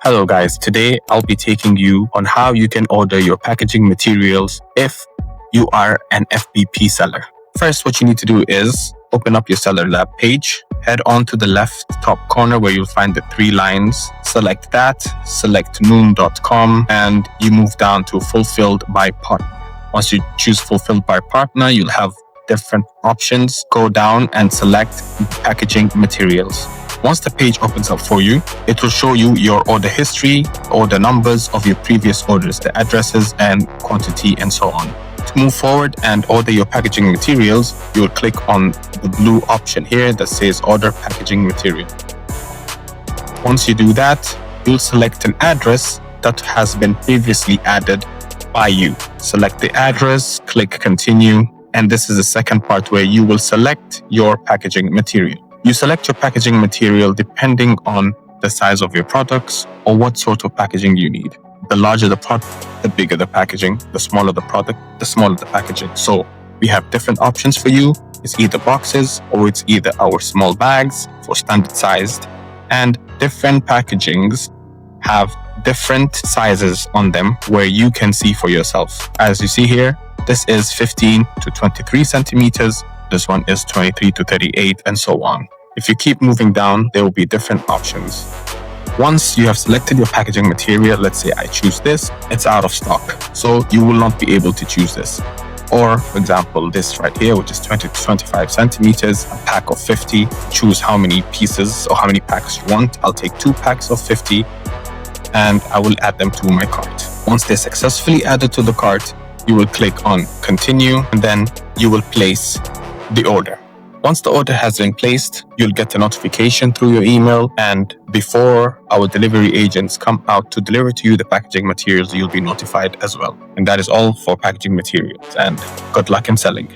Hello guys, today I'll be taking you on how you can order your packaging materials if you are an FBP seller. First, what you need to do is open up your Seller Lab page, head on to the left top corner where you'll find the 3 lines. Select that, select noom.com, and you move down to Fulfilled by Partner. Once you choose Fulfilled by Partner, you'll have different options. Go down and select packaging materials. Once the page opens up for you, it will show you your order history, order numbers of your previous orders, the addresses and quantity and so on. To move forward and order your packaging materials, you will click on the blue option here that says Order Packaging Material. Once you do that, you'll select an address that has been previously added by you. Select the address, click Continue, and this is the second part where you will select your packaging material. You select your packaging material depending on the size of your products or what sort of packaging you need. The larger the product, the bigger the packaging. The smaller the product, the smaller the packaging. So we have different options for you. It's either boxes or it's either our small bags for standard sized, and different packagings have different sizes on them where you can see for yourself. As you see here, this is 15 to 23 centimeters. This one is 23 to 38 and so on. If you keep moving down, there will be different options. Once you have selected your packaging material, let's say I choose this, it's out of stock. So you will not be able to choose this. Or for example, this right here, which is 20 to 25 centimeters, a pack of 50. Choose how many pieces or how many packs you want. I'll take 2 packs of 50 and I will add them to my cart. Once they're successfully added to the cart, you will click on Continue and then you will place the order. Once the order has been placed, you'll get a notification through your email, and before our delivery agents come out to deliver to you the packaging materials, you'll be notified as well. And that is all for packaging materials, and good luck in selling.